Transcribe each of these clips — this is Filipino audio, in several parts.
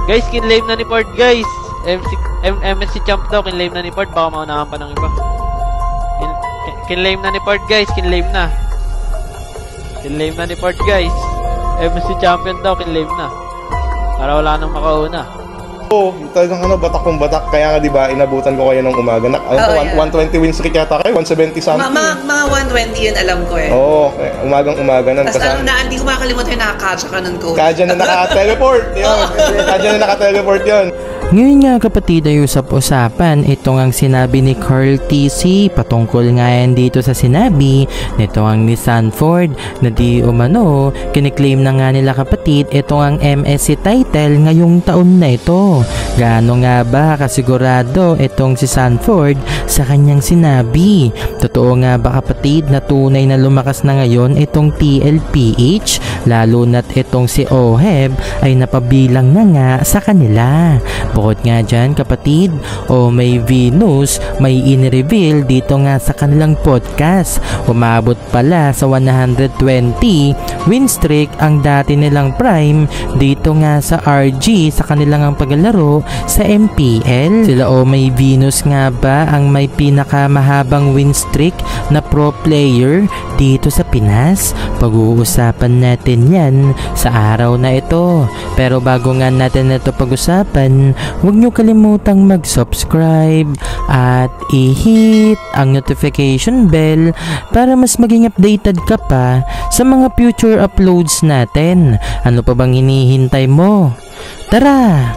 Guys, kinlame na ni Ford, guys. MSC champ daw, kinlame na ni Ford. Baka maunahan pa ng iba. Kinlame na ni Ford, guys. Kinlame na. Kinlame na ni Ford, guys. MSC champion daw, kinlame na. Para wala nang makauna. Talagang batak kong batak. Kaya nga diba, inabutan ko kayo ng umaga. 120 wins streak yata kayo, 170 something. Mga 120 yun alam ko eh. Oo, umagang-umaga nun. Tapos hindi ko makakalimutan yung nakakatsa ka nun, coach. Kadya na naka-teleport. Kadya na naka-teleport yun. Ngayon nga kapatid ay usap-usapan itong ang sinabi ni Carl TC patungkol nga yan dito sa sinabi nito ang ni Sanford na di umano kiniklaim na nga nila kapatid itong ang MSC title ngayong taon na ito. Gaano nga ba kasigurado itong si Sanford sa kanyang sinabi? Totoo nga ba kapatid na tunay na lumakas na ngayon itong TLPH lalo na't itong si Oheb ay napabilang na nga sa kanila? Bukod nga dyan kapatid, may Venus, may in-reveal dito nga sa kanilang podcast. Umabot pala sa 120 win streak ang dati nilang prime dito nga sa RG sa kanilang ang paglalaro sa MPL. Sila may Venus nga ba ang may pinakamahabang win streak na pro player dito sa Pinas? Pag-uusapan natin yan sa araw na ito. Pero bago nga natin ito pag-usapan, huwag nyo kalimutang mag-subscribe at i-hit ang notification bell para mas maging updated ka pa sa mga future uploads natin. Ano pa bang hinihintay mo? Tara!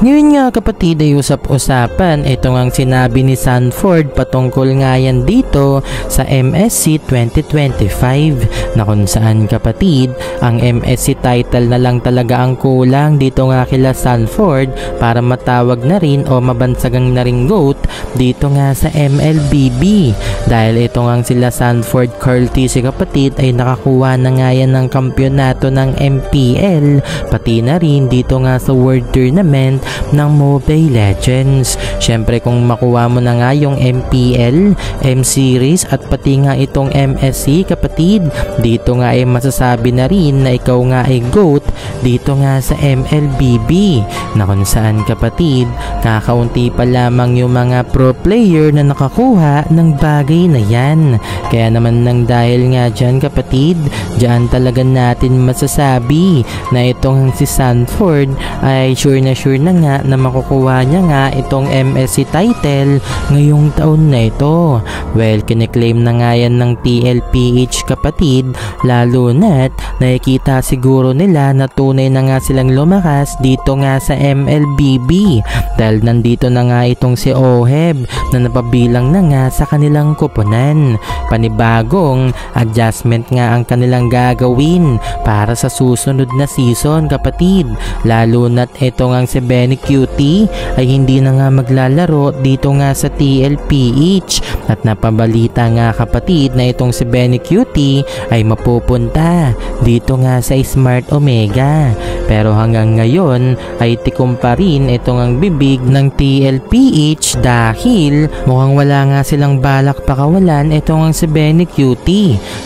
Ngayon nga kapatid ay usap-usapan itong ang sinabi ni Sanford patungkol nga yan dito sa MSC 2025 na kung saan kapatid ang MSC title na lang talaga ang kulang dito nga kila Sanford para matawag na rin o mabansagang na ring GOAT dito nga sa MLBB dahil itong ang sila Sanford Carl TC kapatid ay nakakuha na nga yan ng kampyonato ng MPL pati na rin dito nga sa World Tournament ng Mobile Legends. Syempre kung makuha mo na nga yung MPL, M-Series at pati nga itong MSC kapatid, dito nga ay masasabi na rin na ikaw nga ay GOAT dito nga sa MLBB na kung saan kapatid, kakaunti pa lamang yung mga pro player na nakakuha ng bagay na yan. Kaya naman nang dahil nga dyan kapatid, dyan talaga natin masasabi na itong si Sanford ay sure na nga na makukuha niya nga itong MSC title ngayong taon na ito. Well, kiniklaim na nga yan ng TLPH kapatid, lalo na't nakikita siguro nila na tunay na nga silang lumakas dito nga sa MLBB dahil nandito na nga itong si Oheb na napabilang na nga sa kanilang kuponan. Panibagong adjustment nga ang kanilang gagawin para sa susunod na season kapatid, lalo na't itong ang si Benny QT ay hindi na nga maglalaro dito nga sa TLPH at napabalita nga kapatid na itong si Benny QT ay mapupunta dito nga sa Smart Omega. Pero hanggang ngayon ay tikom pa rin itong ang bibig ng TLPH dahil mukhang wala nga silang balak pakawalan itong ang si Benny QT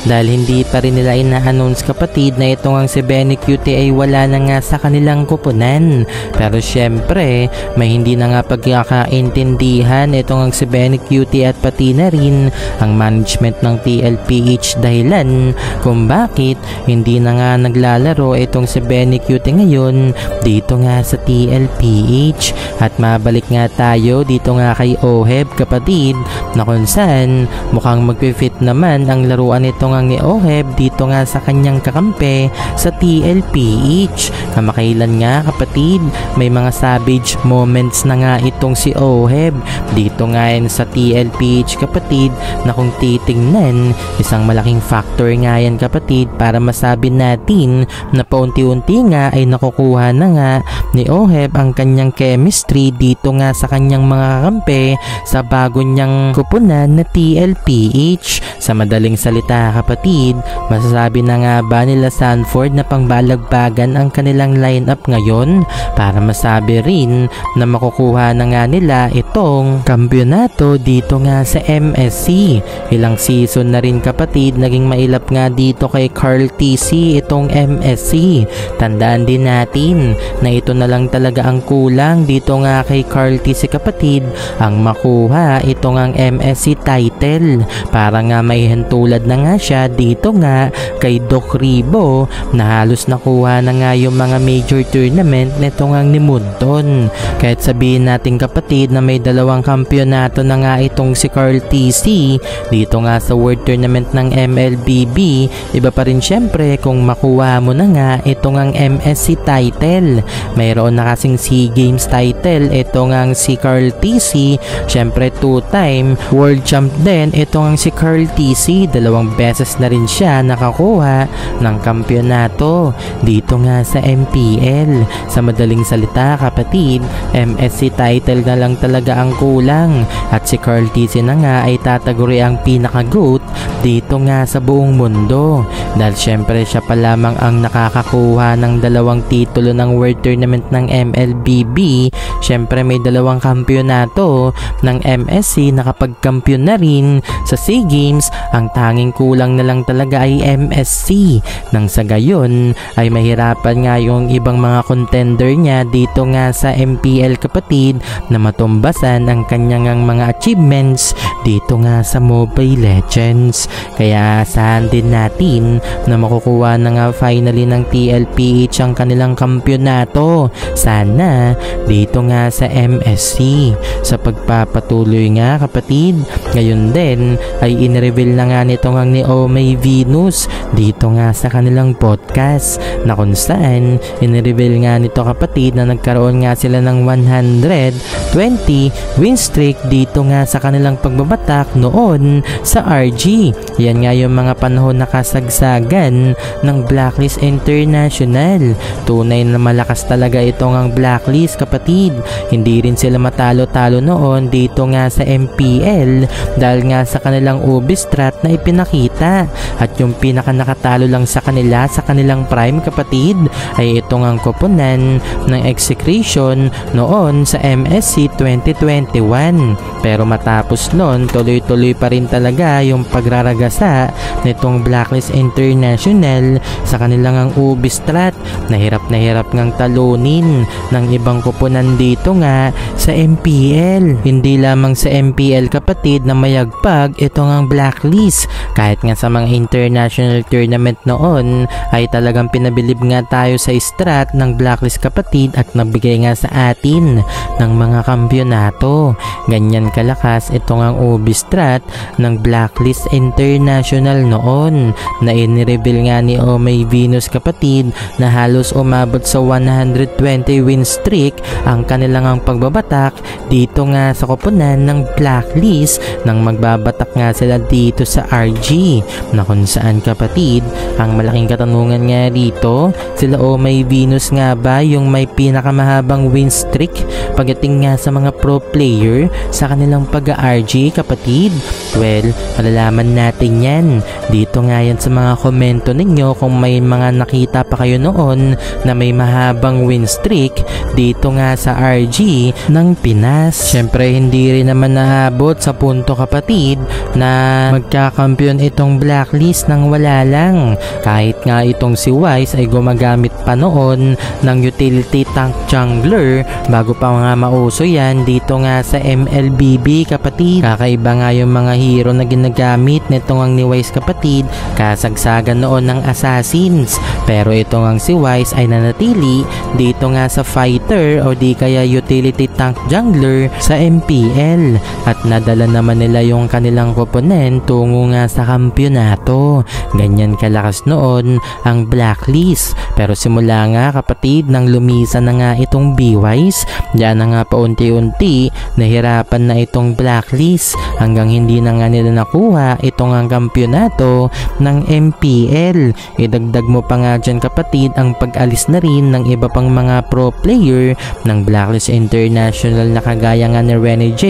dahil hindi pa rin nila ina-announce kapatid na itong ang si Benny QT ay wala na nga sa kanilang kuponan. Pero syempre may hindi na nga pagkakaintindihan itong ang si Benny QT at pati na rin ang management ng TLPH dahilan kung bakit hindi na nga naglalaro itong si Benny QT ngayon dito nga sa TLPH. At mabalik nga tayo dito nga kay Oheb kapatid na kung saan mukhang magpifit naman ang laruan nito nga ni Oheb dito nga sa kanyang kakampi sa TLPH. Kamakailan nga kapatid may mga savage moments na nga itong si Oheb dito nga yan sa TLPH kapatid na kung titingnan isang malaking factor nga yan kapatid para masabi natin na paunti-unti nga ay nakukuha na nga ni Oheb ang kanyang chemistry dito nga sa kanyang mga kakampi sa bago niyang kupunan na TLPH. Sa madaling salita kapatid, masasabi na nga ba nila Sanford na pangbalagbagan ang kanilang lineup ngayon para masabi rin na makukuha na nga nila itong kampyonato dito nga sa MSC. Ilang season na rin kapatid naging mailap nga dito kay Carl TC itong MSC. Tandaan din natin na ito na lang talaga ang kulang dito nga kay Carl TC kapatid, ang makuha itong ang MSC title para nga maihintulad na nga siya dito nga kay Doc Ribo na halos nakuha na nga yung mga major tournament nito nga ni Mudton. Kahit sabihin natin kapatid na may dalawang kampyonato na nga itong si Carl TC dito nga sa World Tournament ng MLBB, iba pa rin syempre kung makuha mo na nga itong ang MSC title. Mayroon na kasing SEA Games title itong ang si Carl TC, syempre 2-time World Champ din itong ang si Carl TC, 2 beses na rin siya nakakuha ng kampyonato dito nga sa MPL. Sa madaling salita kapatid, MSC title na lang talaga ang kulang at si Carl TC na nga ay tataguri ang pinaka-GOAT dito nga sa buong mundo dahil syempre siya pa lamang ang nakakakuha ng 2 titulo ng World Tournament ng MLBB. Syempre may 2 kampyonato ng MSC, nakapagkampiyon na rin sa SEA Games. Ang tanging kulang na lang talaga ay MSC nang sa gayon ay mahirapan nga yung ibang mga contender niya dito nga sa MPL kapatid na matumbasan ang kanyang mga achievements dito nga sa Mobile Legends. Kaya asahan din natin na makukuha na nga finally ng TLPH ang kanilang kampyonato. Sana dito nga sa MSC. Sa pagpapatuloy nga kapatid, ngayon din ay in-reveal na nga nitong ang ni Omay Venus dito nga sa kanilang podcast na kung saan in-reveal nga nito kapatid na nagkaroon nga sila ng 120 win streak dito nga sa kanilang pagbabatak noon sa RG. Yan nga yung mga panahon na kasagsagan ng Blacklist International. Tunay na malakas talaga itong ang Blacklist kapatid. Hindi rin sila matalo-talo noon dito nga sa MPL dahil nga sa kanilang Ubistrat na ipinakita. At yung pinaka nakatalo lang sa kanila sa kanilang prime kapatid ay itong ang koponan ng Execration noon sa MSC 2021. Pero matapos noon, tuloy-tuloy pa rin talaga yung pagraragasa nitong Blacklist International sa kanilang ang Ubistrat. Na hirap ngang talunin ng ibang koponan dito nga sa MPL. Hindi lamang sa MPL kapatid na mayagpag itong ang Blacklist. Kahit nga sa mga international tournament noon ay talagang pinabilib nga tayo sa strat ng Blacklist kapatid at nagbigay nga sa atin ng mga kampyonato. Ganyan kalakas itong ang Ubistrat ng Blacklist International noon na in-reveal nga ni Omay Venus kapatid na halos umabot sa 120 win streak ang kanilang ang pagbabatak dito nga sa koponan ng Blacklist nang magbabatak nga sila dito sa RG na kung saan kapatid ang malaking katanungan nga dito, sila Omay Venus nga ba yung may pinakamahabang win streak pagdating nga sa mga pro player sa kanilang pag-RG kapatid? Well, malalaman natin yan dito nga yan sa mga komento ninyo kung may mga nakita pa kayo noon na may mahabang win streak dito nga sa RG ng Pinas. Syempre hindi rin naman naabot sa punto kapatid na magkakampiyon itong Blacklist nang wala lang. Kahit nga itong si Wise ay gumagamit pa noon ng utility tank jungler bago pa nga mauso yan dito nga sa MLBB kapatid. Kakaiba nga yung mga hero na ginagamit nitong ang ni Wise kapatid, kasagsagan noon ng assassins. Pero itong ang si Wise ay nanatili dito nga sa fighter o di kaya utility tank rank jungler sa MPL at nadala naman nila yung kanilang opponent tungo nga sa kampyonato. Ganyan kalakas noon ang Blacklist, pero simula nga kapatid nang lumisan na nga itong B-Wise, diyan na nga paunti-unti nahirapan na itong Blacklist hanggang hindi na nga nila nakuha itong ang kampyonato ng MPL. Idagdag mo pa nga dyan kapatid ang pag-alis na rin ng iba pang mga pro player ng Blacklist International na kagaya nga ni Rene J,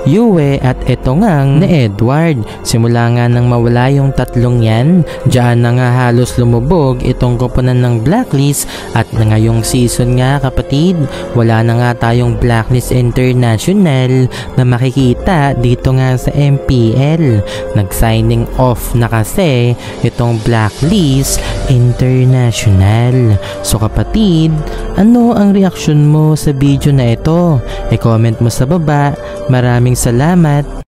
Yue at ito ngang ni Edward. Simula nga nang mawala yung tatlong yan, diyan na nga halos lumubog itong koponan ng Blacklist at na ngayong season nga kapatid, wala na nga tayong Blacklist International na makikita dito nga sa MPL. Nag-signing off na kasi itong Blacklist International. So kapatid, ano ang reaksyon mo sa video na ito? I-comment mo sa baba. Maraming salamat.